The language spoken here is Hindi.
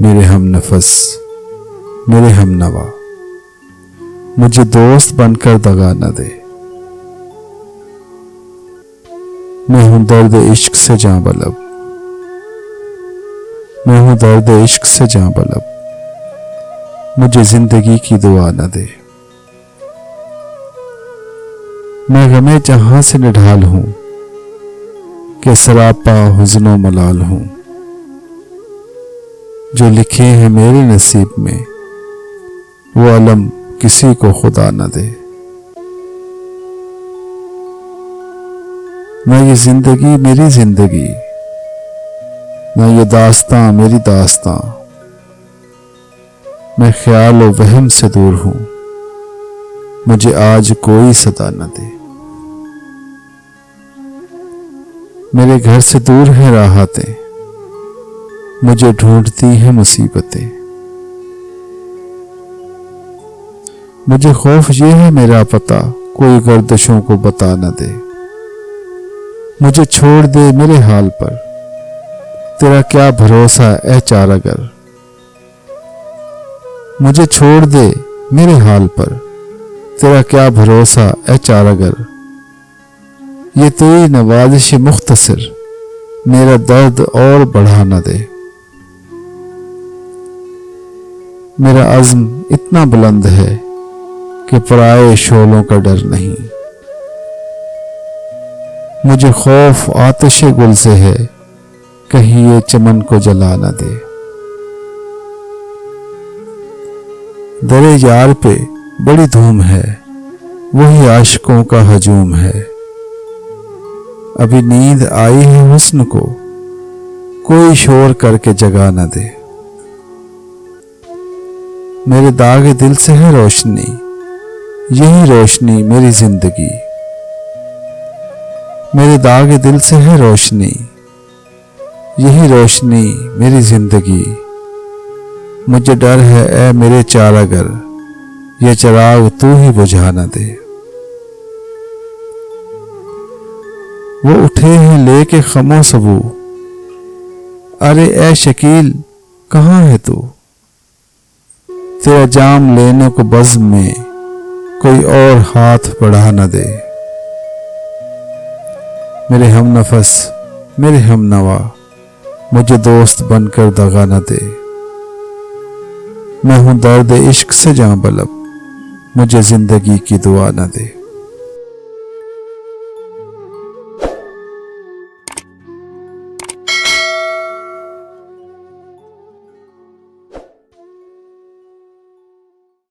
मेरे हम नफस, मेरे हम नवा, मुझे दोस्त बनकर दगा न दे। मैं हूं दर्द इश्क से जां बलब, मैं हूं दर्द इश्क से जां बलब, मुझे जिंदगी की दुआ न दे। मैं गमे जहां से निढाल हूं कि सरापा हुज़्नो मलाल हूं, जो लिखे हैं मेरे नसीब में वो अलम किसी को खुदा न दे। न ये जिंदगी मेरी जिंदगी, न ये दास्तां मेरी दास्तां, मैं ख्याल और वहम से दूर हूं, मुझे आज कोई सदा न दे। मेरे घर से दूर है राहतें, मुझे ढूंढती हैं मुसीबतें, मुझे खौफ ये है मेरा पता कोई गर्दिशों को बता न दे। मुझे छोड़ दे मेरे हाल पर, तेरा क्या भरोसा ऐ चारागर। मुझे छोड़ दे मेरे हाल पर, तेरा क्या भरोसा ऐ चारागर। ये तेरी नवाजिश मुख्तसर मेरा दर्द और बढ़ा न दे। मेरा अज़्म इतना बुलंद है कि पराए शोलों का डर नहीं। मुझे खौफ आतिशे गुल से है, कहीं ये चमन को जला न दे। दरे यार पे बड़ी धूम है, वही आशिकों का हजूम है। अभी नींद आई है हुस्न को, कोई शोर करके जगा न दे। मेरे दाग दिल से है रोशनी, यही रोशनी मेरी जिंदगी। मेरे दाग दिल से है रोशनी, यही रोशनी मेरी जिंदगी। मुझे डर है ऐ मेरे चारागर, ये चिराग तू ही बुझा न दे। वो उठे हैं लेके खमो सबू, अरे ऐ शकील कहाँ है तू। तेरा जाम लेने को बज़्म में कोई और हाथ बढ़ा न दे। मेरे हम नफस, मेरे हम नवा, मुझे दोस्त बनकर दगा न दे। मैं हूं दर्द इश्क से जां बलब, मुझे जिंदगी की दुआ न दे।